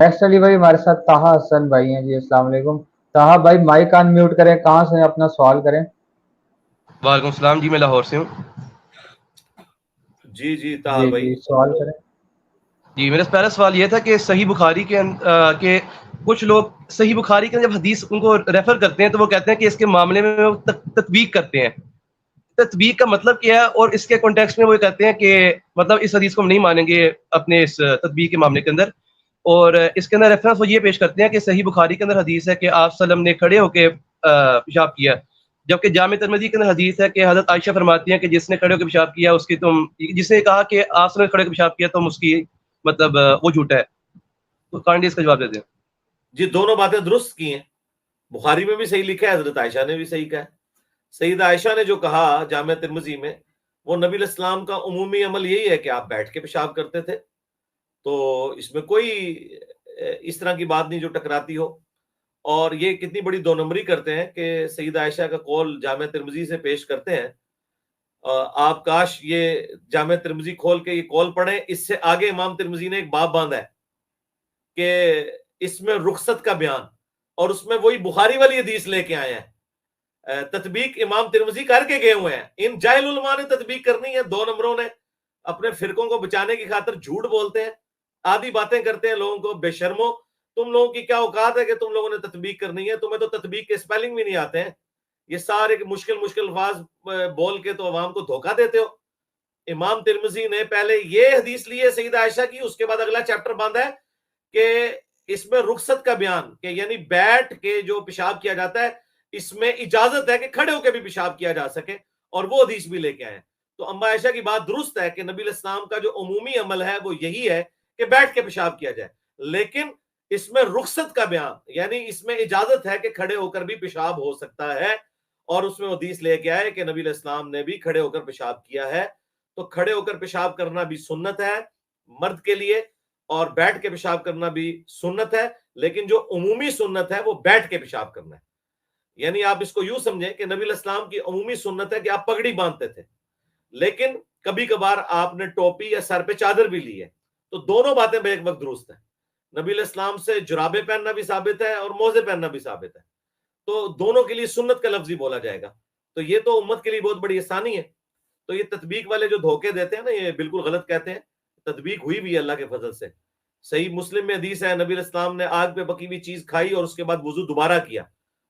Next علی بھائی ہمارے ساتھ طاہا حسن بھائی ہیں جی، السلام علیکم طاہا بھائی، مائک ان میوٹ کریں، کہاں سے اپنا سوال کریں. وعلیکم السلام جی، میں لاہور سے ہوں. جی طاہر جی بھائی جی سوال کریں. جی میرا پہلا سوال یہ تھا کہ صحیح بخاری کے کچھ لوگ صحیح بخاری کے جب حدیث ان کو ریفر کرتے ہیں تو وہ کہتے ہیں کہ اس کے معاملے میں وہ تطبیق کرتے ہیں. تطبیق کا مطلب کیا ہے؟ اور اس کے کانٹیکسٹ میں وہ کہتے ہیں کہ مطلب اس حدیث کو ہم نہیں مانیں گے اپنے اس تطبیق کے معاملے کے اندر. اور اس کے اندر ریفرنس وہ یہ پیش کرتے ہیں کہ صحیح بخاری کے اندر حدیث ہے کہ آپ صلی اللہ علیہ وسلم نے کھڑے ہو کے پیشاب کیا، جبکہ جامع ترمذی کے اندر حدیث ہے کہ حضرت عائشہ فرماتی ہیں کہ جس نے کھڑے ہو کے پیشاب کیا اس کی جس نے کہا کہ آپ نے کھڑے ہو کے پیشاب کیا تم اس کی مطلب وہ جھوٹا ہے. تو کائنڈلی اس کا جواب دے دیں. جی دونوں باتیں درست کی ہیں. بخاری میں بھی صحیح لکھا ہے، حضرت عائشہ نے بھی صحیح کہا ہے. سیدہ عائشہ نے جو کہا جامع ترمذی میں، وہ نبی علیہ السلام کا عمومی عمل یہی ہے کہ آپ بیٹھ کے پیشاب کرتے تھے. تو اس میں کوئی اس طرح کی بات نہیں جو ٹکراتی ہو. اور یہ کتنی بڑی دو نمبری کرتے ہیں کہ سیدہ عائشہ کا قول جامع ترمذی سے پیش کرتے ہیں. آپ کاش یہ جامع ترمذی کھول کے یہ قول پڑھیں. اس سے آگے امام ترمذی نے ایک باب باندھا ہے کہ اس میں رخصت کا بیان، اور اس میں وہی بخاری والی حدیث لے کے آئے ہیں. تطبیق امام ترمذی کر کے گئے ہوئے ہیں. ان جاہل علماء نے تطبیق کرنی ہے. دو نمبروں نے اپنے فرقوں کو بچانے کی خاطر جھوٹ بولتے ہیں، آدھی باتیں کرتے ہیں لوگوں کو. بے شرمو، تم لوگوں کی کیا اوقات ہے کہ تم لوگوں نے تطبیق کرنی ہے؟ تمہیں تو تطبیق کے اسپیلنگ بھی نہیں آتے ہیں. یہ سارے مشکل الفاظ بول کے تو عوام کو دھوکہ دیتے ہو. امام ترمذی نے پہلے یہ حدیث لی ہے سیدہ عائشہ کی، اس کے بعد اگلا چیپٹر باندھا ہے کہ اس میں رخصت کا بیان، کہ یعنی بیٹھ کے جو پیشاب کیا جاتا ہے اس میں اجازت ہے کہ کھڑے ہو کے بھی پیشاب کیا جا سکے، اور وہ حدیث بھی لے کے آئے. تو اما عائشہ کی بات درست ہے کہ نبی علیہ السلام کا جو عمومی عمل ہے وہ یہی ہے کہ بیٹھ کے پیشاب کیا جائے، لیکن اس میں رخصت کا بیان یعنی اس میں اجازت ہے کہ کھڑے ہو کر بھی پیشاب ہو سکتا ہے. اور اس میں حدیث لے کے آئے کہ نبی علیہ السلام نے بھی کھڑے ہو کر پیشاب کیا ہے. تو کھڑے ہو کر پیشاب کرنا بھی سنت ہے مرد کے لیے، اور بیٹھ کے پیشاب کرنا بھی سنت ہے. لیکن جو عمومی سنت ہے وہ بیٹھ کے پیشاب کرنا ہے. یعنی آپ اس کو یوں سمجھیں کہ نبی علیہ السلام کی عمومی سنت ہے کہ آپ پگڑی باندھتے تھے، لیکن کبھی کبھار آپ نے ٹوپی یا سر پہ چادر بھی لی ہے. تو دونوں باتیں بے ایک وقت درست ہیں. نبی علیہ السلام سے جرابے پہننا بھی ثابت ہے اور موزے پہننا بھی ثابت ہے. تو دونوں کے لیے سنت کا لفظ ہی بولا جائے گا. تو یہ تو امت کے لیے بہت بڑی آسانی ہے. تو یہ تطبیق والے جو دھوکے دیتے ہیں نا، یہ بالکل غلط کہتے ہیں. تطبیق ہوئی بھی ہے اللہ کے فضل سے. صحیح مسلم میں حدیث ہے نبی علیہ السلام نے آگ پہ پکی ہوئی چیز کھائی اور اس کے بعد وضو دوبارہ کیا.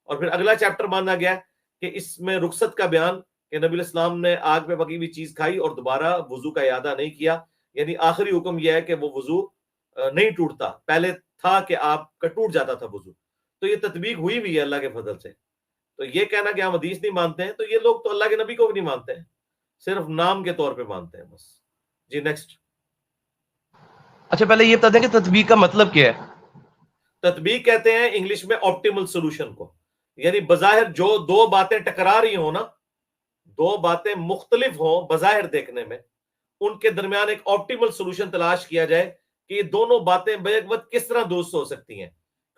اور پھر اگلا چیپٹر باندھا گیا کہ اس میں رخصت کا بیان کہ نبی علیہ السلام نے آگ پہ پکی ہوئی چیز کھائی اور دوبارہ وضو کا اعادہ نہیں کیا. یعنی آخری حکم یہ ہے کہ وہ وضو نہیں ٹوٹتا، پہلے تھا کہ آپ کا ٹوٹ جاتا تھا وضو. تو یہ تطبیق ہوئی بھی ہے اللہ کے فضل سے. تو یہ کہنا کہ ہم حدیث نہیں مانتے ہیں، تو یہ لوگ تو اللہ کے نبی کو بھی نہیں مانتے ہیں، صرف نام کے طور پہ مانتے ہیں بس. جی نیکسٹ. اچھا پہلے یہ بتا دیں کہ تطبیق کا مطلب کیا ہے؟ تطبیق کہتے ہیں انگلش میں آپٹیمل سولوشن کو. یعنی بظاہر جو دو باتیں ٹکرا رہی ہوں نا، دو باتیں مختلف ہوں بظاہر دیکھنے میں، ان کے درمیان ایک آپٹیمل سولوشن تلاش کیا جائے کہ یہ دونوں باتیں بیک وقت کس طرح درست ہو سکتی ہیں،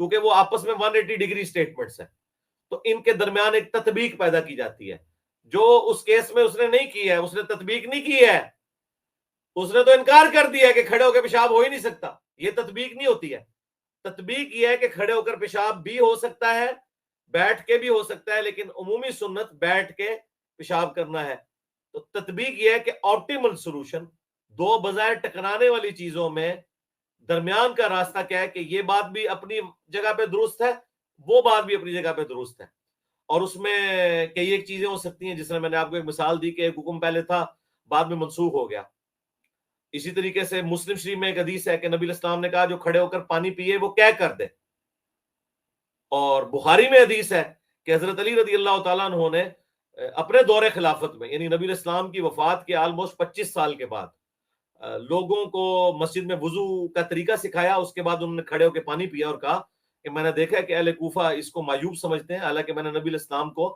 کیونکہ وہ آپس میں 180 ڈگری سٹیٹمنٹس ہیں. تو ان کے درمیان ایک تطبیق پیدا کی جاتی ہے. جو اس کیس میں اس نے نہیں کی ہے، اس نے تطبیق نہیں کی ہے، اس نے تو انکار کر دیا کہ کھڑے ہو کے پیشاب ہو ہی نہیں سکتا. یہ تطبیق نہیں ہوتی ہے. تطبیق یہ ہے کہ کھڑے ہو کر پیشاب بھی ہو سکتا ہے، بیٹھ کے بھی ہو سکتا ہے، لیکن عمومی سنت بیٹھ کے پیشاب کرنا ہے. تو تطبیق یہ ہے کہ آپٹیمل سولوشن، دو بظاہر ٹکرانے والی چیزوں میں درمیان کا راستہ کیا ہے کہ یہ بات بھی اپنی جگہ پہ درست ہے، وہ بات بھی اپنی جگہ پہ درست ہے. اور اس میں کئی ایک چیزیں ہو سکتی ہیں، جس طرح میں نے آپ کو ایک مثال دی کہ ایک حکم پہلے تھا بعد میں منسوخ ہو گیا. اسی طریقے سے مسلم شریف میں ایک حدیث ہے کہ نبی علیہ السلام نے کہا جو کھڑے ہو کر پانی پیے وہ کیا کر دے. اور بخاری میں حدیث ہے کہ حضرت علی رضی اللہ تعالیٰ عنہ نے اپنے دور خلافت میں، یعنی نبی علیہ السلام کی وفات کے آلموسٹ 25 سال کے بعد، لوگوں کو مسجد میں وضو کا طریقہ سکھایا. اس کے بعد انہوں نے کھڑے ہو کے پانی پیا اور کہا کہ میں نے دیکھا ہے کہ اہل کوفہ اس کو معیوب سمجھتے ہیں، حالانکہ میں نے نبی علیہ السلام کو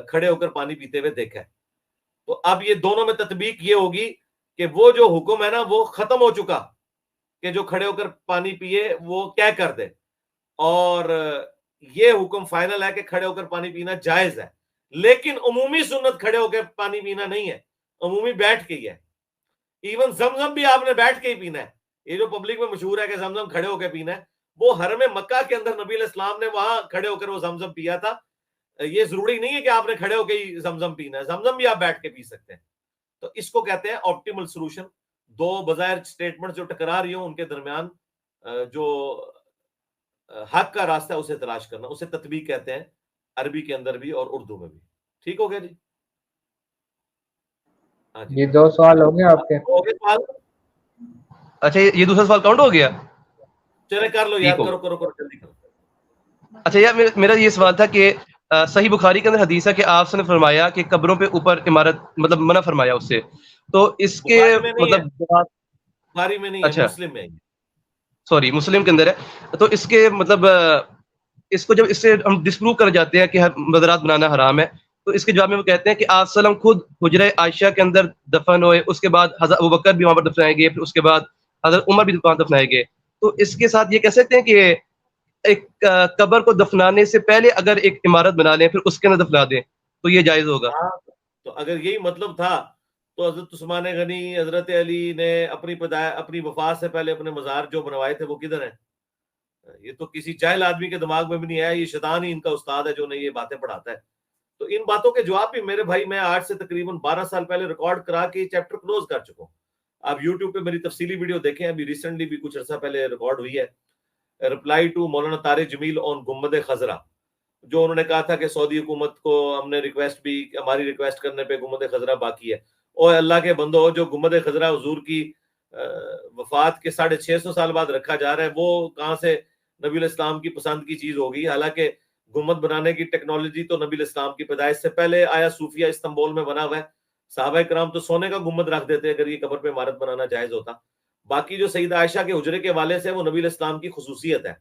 کھڑے ہو کر پانی پیتے ہوئے دیکھا ہے. تو اب یہ دونوں میں تطبیق یہ ہوگی کہ وہ جو حکم ہے نا وہ ختم ہو چکا کہ جو کھڑے ہو کر پانی پیے وہ کیا کر دے، اور یہ حکم فائنل ہے کہ کھڑے ہو کر پانی پینا جائز ہے. لیکن عمومی سنت کھڑے ہو کے پانی پینا نہیں ہے، عمومی بیٹھ کے ہی ہے. ایون زمزم بھی آپ نے بیٹھ کے ہی پینا ہے. یہ جو پبلک میں مشہور ہے کہ زمزم کھڑے ہو کے پینا ہے، وہ حرم مکہ کے اندر نبی علیہ السلام نے وہاں کھڑے ہو کر وہ زمزم پیا تھا. یہ ضروری نہیں ہے کہ آپ نے کھڑے ہو کے ہی زمزم پینا ہے, زمزم بھی آپ بیٹھ کے پی سکتے ہیں. تو اس کو کہتے ہیں آپٹیمل سولوشن. دو بظاہر سٹیٹمنٹ جو ٹکرا رہی ہوں ان کے درمیان جو حق کا راستہ ہے اسے تلاش کرنا, اسے تطبیق کہتے ہیں عربی کے اندر بھی اور اردو میں بھی. ٹھیک ہو گیا جی؟ ہاں جی, یہ 2 سوال ہو گئے آپ کے. ہو گئے سوال؟ اچھا یہ دوسرا سوال کاؤنٹ ہو گیا. چلے کر لو یار, کرو کرو کرو جلدی کرو. اچھا یار میرا یہ سوال تھا کہ صحیح بخاری کے اندر حدیث ہے کہ آپ نے فرمایا کہ قبروں پہ اوپر عمارت مطلب منع فرمایا اس سے, تو اس کے بخاری میں نہیں ہے, مطلب بخاری میں نہیں ہے, اچھا مسلم میں ہے. سوری مسلم کے اندر ہے. تو اس کے مطلب اس کو جب اس سے ہم ڈسپروو کر جاتے ہیں کہ مزارات بنانا حرام ہے, تو اس کے جواب میں وہ کہتے ہیں کہ آپ وسلم خود حجرہ عائشہ کے اندر دفن ہوئے, اس کے بعد حضرت ابوبکر بھی وہاں پر دفنائے گئے, پھر اس کے بعد حضرت عمر بھی وہاں دفنائے گئے. تو اس کے ساتھ یہ کہہ سکتے ہیں کہ ایک قبر کو دفنانے سے پہلے اگر ایک عمارت بنا لیں پھر اس کے اندر دفنا دیں تو یہ جائز ہوگا؟ تو اگر یہی مطلب تھا تو حضرت عثمان غنی, حضرت علی نے اپنی وفات سے پہلے اپنے مزار جو بنوائے تھے وہ کدھر ہیں؟ یہ تو کسی جاہل آدمی کے دماغ میں بھی نہیں ہے, یہ شیطان ہی ان کا استاد ہے جو انہیں یہ باتیں پڑھاتا ہے. تو ان باتوں کے جواب بھی میرے بھائی میں آج سے تقریباً 12 سال پہلے ریکارڈ کرا کے چیپٹر کلوز کر چکا ہوں. آپ یوٹیوب پہ میری تفصیلی ویڈیو دیکھیں, ابھی ریسنٹلی بھی کچھ عرصہ پہلے ریکارڈ ہوئی ہے, رپلائی ٹو مولانا طارق جمیل آن گنبد خضرا, جو انہوں نے کہا تھا کہ سعودی حکومت کو ہم نے ریکویسٹ بھی, ہماری ریکویسٹ کرنے پہ گنبد خضرا باقی ہے. اور اللہ کے بندو, جو گنبد خضرا حضور کی وفات کے 650 سال بعد رکھا جا رہا ہے, وہ کہاں سے نبی علیہ السلام کی پسند کی چیز ہوگی؟ حالانکہ گنبد بنانے کی ٹیکنالوجی تو نبی علیہ السلام کی پیدائش سے پہلے آیا صوفیہ استنبول میں بنا ہوا ہے. صحابہ کرام تو سونے کا گنبد رکھ دیتے اگر یہ قبر پہ عمارت بنانا جائز ہوتا. باقی جو سیدہ عائشہ کے حجرے کے حوالے سے وہ نبی علیہ السلام کی خصوصیت ہے.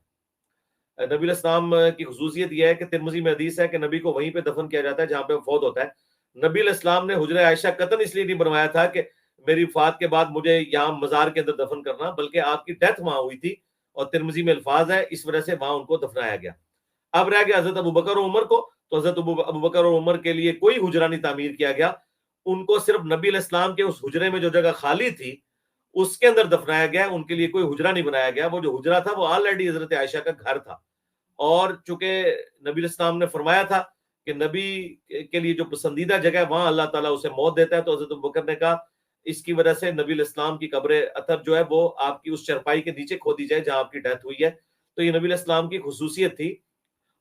نبی علیہ السلام کی خصوصیت یہ ہے کہ ترمذی میں حدیث ہے کہ نبی کو وہیں پہ دفن کیا جاتا ہے جہاں پہ فوت ہوتا ہے. نبی علیہ السلام نے حجرہ عائشہ قطعاً اس لیے نہیں بنوایا تھا کہ میری وفات کے بعد مجھے یہاں مزار کے اندر دفن کرنا, بلکہ آپ کی ڈیتھ وہاں ہوئی تھی اور ترمذی میں الفاظ ہے اس وجہ سے وہاں ان کو دفنایا گیا. اب رہ گیا حضرت ابوبکر اور عمر کو, تو حضرت ابوبکر اور عمر کے لیے کوئی حجرہ نہیں تعمیر کیا گیا, ان کو صرف نبی علیہ السلام کے اس حجرے میں جو جگہ خالی تھی اس کے اندر دفنایا گیا, ان کے لیے کوئی حجرہ نہیں بنایا گیا. وہ جو حجرہ تھا وہ آلریڈی حضرت عائشہ کا گھر تھا, اور چونکہ نبی علیہ السلام نے فرمایا تھا کہ نبی کے لیے جو پسندیدہ جگہ ہے وہاں اللہ تعالیٰ اسے موت دیتا ہے, تو حضرت ابوبکر نے کہا اس کی وجہ سے نبی علیہ السلام کی قبر اطہر جو ہے وہ آپ کی اس چرپائی کے نیچے کھودی جائے جہاں آپ کی ڈیتھ ہوئی ہے. تو یہ نبی علیہ السلام کی خصوصیت تھی,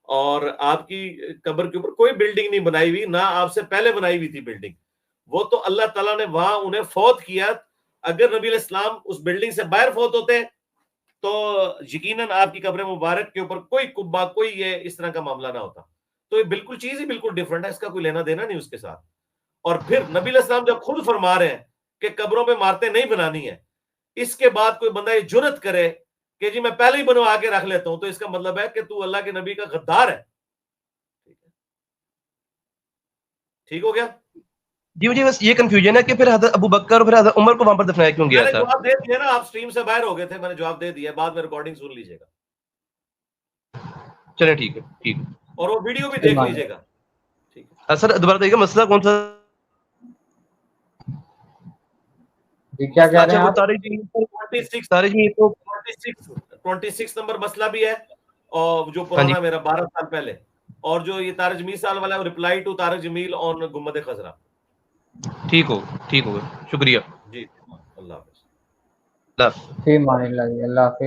اور آپ کی قبر کے اوپر کوئی بلڈنگ نہیں بنائی ہوئی, نہ آپ سے پہلے بنائی ہوئی تھی بلڈنگ, وہ تو اللہ تعالیٰ نے وہاں انہیں فوت کیا. اگر نبی علیہ السلام اس بلڈنگ سے باہر فوت ہوتے تو یقیناً آپ کی قبر مبارک کے اوپر کوئی قبہ, کوئی یہ اس طرح کا معاملہ نہ ہوتا. تو یہ بالکل چیز ہی بالکل ڈیفرنٹ ہے, اس کا کوئی لینا دینا نہیں اس کے ساتھ. اور پھر نبی علیہ السلام جب خود فرما رہے ہیں کہ قبروں پہ عمارتیں نہیں بنانی ہے, اس کے بعد کوئی بندہ یہ جرت کرے کہ جی میں پہلے ہی بنوا کے رکھ لیتا ہوں, تو اس کا مطلب ہے کہ تو اللہ کے نبی کا غدار ہے. ٹھیک ہو گیا جی؟ مجھے بس یہ کنفیوژن ہے کہ پھر حضرت ابوبکر اور پھر حضرت عمر کو وہاں پر دفنایا کیوں گیا میں نے تھا؟ جواب دے دیا نا, آپ سٹریم سے باہر ہو گئے تھے, میں نے جواب دے دیا, بعد میں ریکارڈنگ سن لیجیے گا. چلیں ٹھیک ہے, ٹھیک ہے, اور وہ ویڈیو بھی دیکھ لیجیے گا. ٹھیک ہے سر دوبارہ دیکھیے مسئلہ کون سا کیا کہہ رہے ہیں آپ؟ 26 نمبر مسئلہ بھی ہے, اور جو پرانا میرا 12 سال پہلے, اور جو یہ طارق جمیل سال والا ہے رپلائی ٹو طارق جمیل آن گنبد خضرا. ٹھیک ہو, ٹھیک ہو گیا, شکریہ جی. اللہ حافظ. فی امان اللہ, اللہ حافظ.